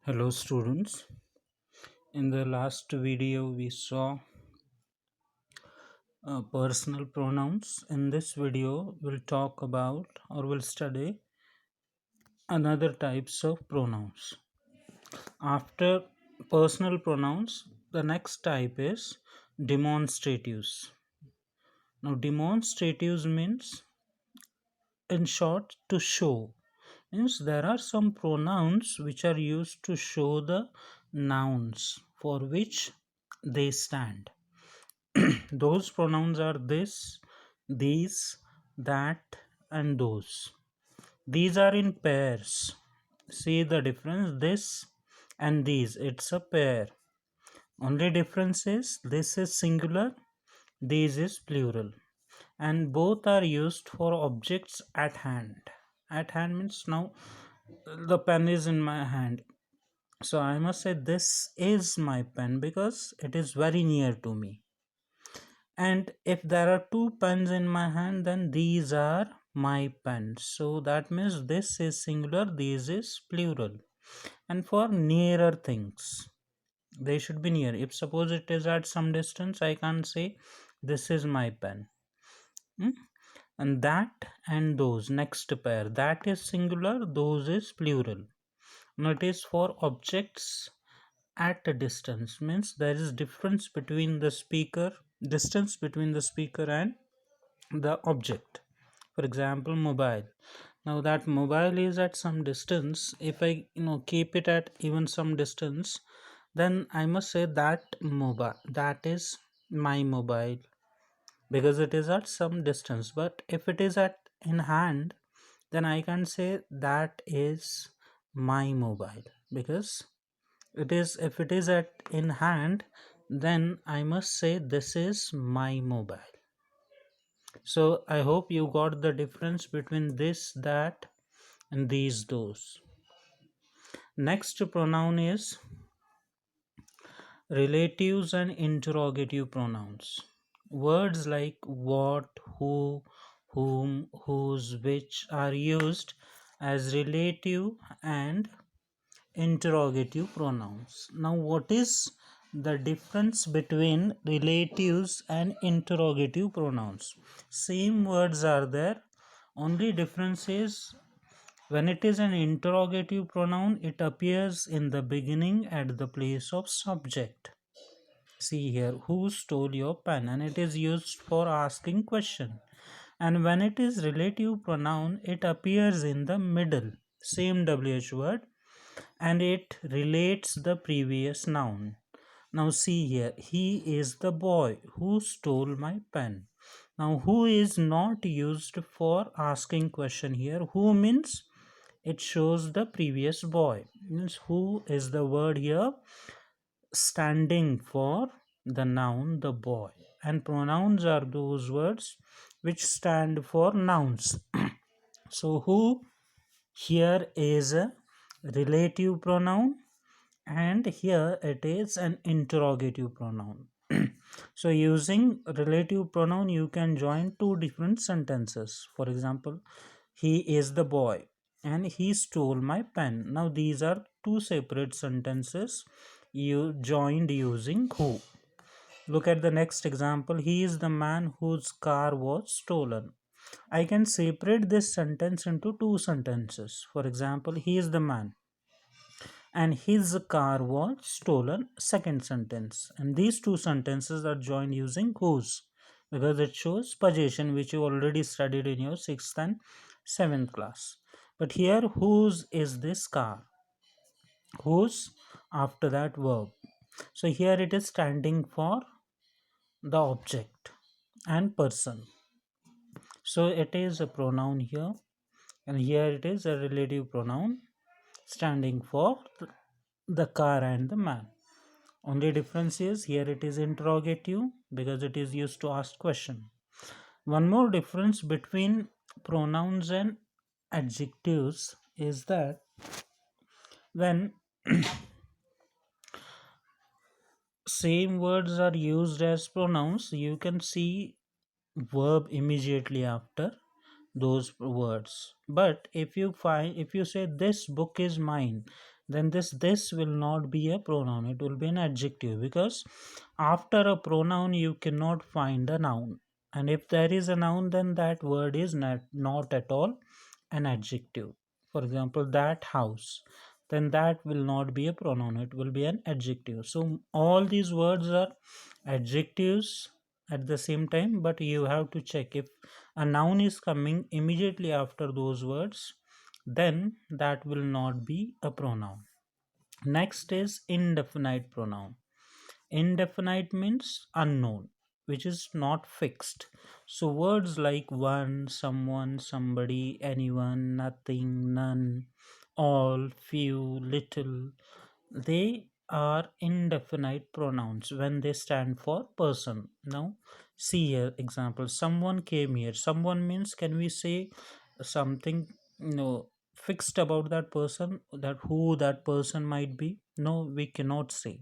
Hello students. In the last video we saw personal pronouns. In this video we'll talk about or we'll study another types of pronouns. After personal pronouns, the next type is demonstratives. Now demonstratives means, in short, to show. Means there are some pronouns which are used to show the nouns for which they stand. Those pronouns are this, these, that, and those. These are in pairs. See the difference? This and these. It's a pair. Only difference is this is singular, these is plural. And both are used for objects at hand. At hand means now the pen is in my hand. So I must say this is my pen because it is very near to me. And if there are two pens in my hand, then these are my pens. So that means this is singular, this is plural. And for nearer things, they should be near. If suppose it is at some distance, I can't say this is my pen. And that and those, next pair, that is singular, those is plural. Now it is for objects at a distance, means there is difference between the speaker, distance between the speaker and the object. For example, mobile. Now that mobile is at some distance, if I keep it at even some distance, then I must say that mobile, that is my mobile, because it is at some distance. But if it is at in hand, then I can say that is my mobile, because it is, if it is at in hand, then I must say this is my mobile. So I hope you got the difference between this, that, and these, those. Next pronoun is relatives and interrogative pronouns. Words like what, who, whom, whose, which are used as relative and interrogative pronouns. Now, what is the difference between relatives and interrogative pronouns? Same words are there, only difference is when it is an interrogative pronoun, it appears in the beginning at the place of subject. See here, who stole your pen, and it is used for asking question. And when it is relative pronoun, it appears in the middle, same WH word, and it relates the previous noun. Now see here, he is the boy who stole my pen. Now who is not used for asking question here. Who means it shows the previous boy. Means who is the word here standing for the noun the boy. And pronouns are those words which stand for nouns. So who here is a relative pronoun, and here it is an interrogative pronoun. So using relative pronoun you can join two different sentences. For example, he is the boy and he stole my pen. Now these are two separate sentences you joined using who. Look at the next example. He is the man whose car was stolen. I can separate this sentence into two sentences. For example, he is the man and his car was stolen, second sentence. And these two sentences are joined using whose, because it shows possession, which you already studied in your 6th and 7th class. But here whose is this car, whose after that verb. So here it is standing for the object and person. So it is a pronoun here, and here it is a relative pronoun standing for the car and the man. Only difference is here it is interrogative because it is used to ask question. One more difference between pronouns and adjectives is that when same words are used as pronouns, you can see verb immediately after those words. But if you say this book is mine, then this will not be a pronoun, it will be an adjective, because after a pronoun you cannot find a noun, and if there is a noun then that word is not at all an adjective. For example, that house, then that will not be a pronoun, it will be an adjective. So all these words are adjectives at the same time, but you have to check if a noun is coming immediately after those words, then that will not be a pronoun. Next is indefinite pronoun. Indefinite means unknown, which is not fixed. So words like one, someone, somebody, anyone, nothing, none, all, few, little, they are indefinite pronouns when they stand for person. Now see here example, someone came here. Someone means, can we say something, fixed about that person, that who that person might be? No, we cannot say,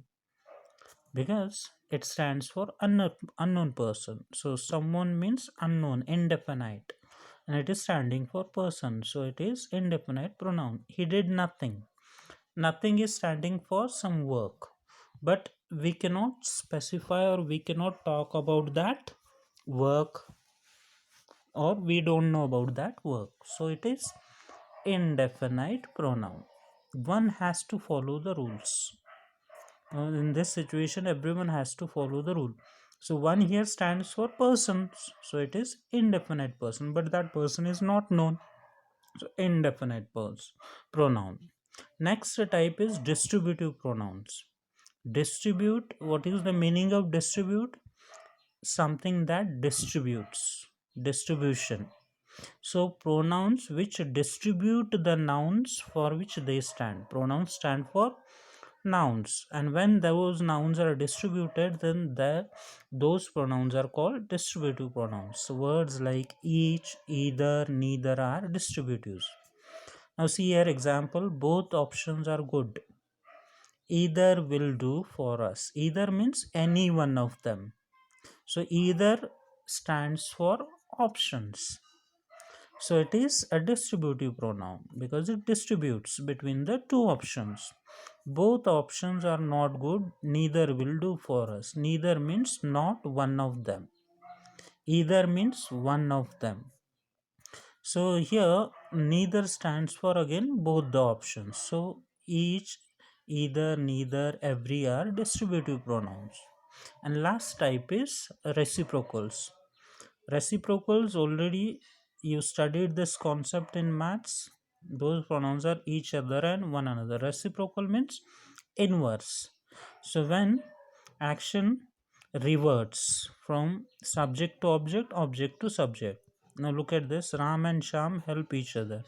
because it stands for unknown person. So someone means unknown, indefinite, and it is standing for person, so it is indefinite pronoun. He did nothing. Nothing is standing for some work, but we cannot specify or we cannot talk about that work, or we don't know about that work, so it is indefinite pronoun. One has to follow the rules. In this situation everyone has to follow the rule. So one here stands for persons, so it is indefinite person, but that person is not known, so indefinite pronoun. Next type is distributive pronouns. Distribute, what is the meaning of distribute? Something that distributes, distribution. So pronouns which distribute the nouns for which they stand. Pronouns stand for nouns, and when those nouns are distributed, then those pronouns are called distributive pronouns. So words like each, either, neither are distributives. Now see here example, both options are good. Either will do for us. Either means any one of them. So either stands for options. So it is a distributive pronoun because it distributes between the two options. Both options are not good, neither will do for us. Neither means not one of them. Either means one of them. So here neither stands for again both the options. So each, either, neither, every are distributive pronouns. And last type is reciprocals. Reciprocals, already you studied this concept in maths. Those pronouns are each other and one another. Reciprocal means inverse. So when action reverts from subject to object, object to subject. Now look at this, Ram and Sham help each other.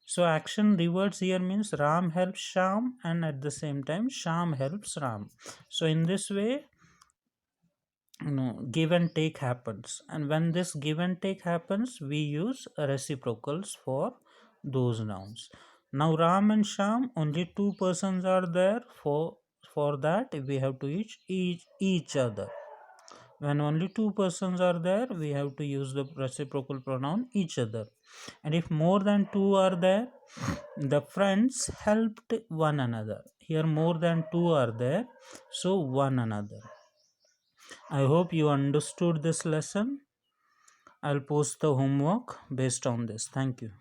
So action reverts here means Ram helps Sham, and at the same time Sham helps Ram. So in this way, give and take happens, and when this give and take happens, we use reciprocals for those nouns. Now Ram and Sham, only two persons are there, for that we have to use each other. When only two persons are there, we have to use the reciprocal pronoun each other. And if more than two are there, the friends helped one another. Here more than two are there, so one another. I hope you understood this lesson. I'll post the homework based on this. Thank you.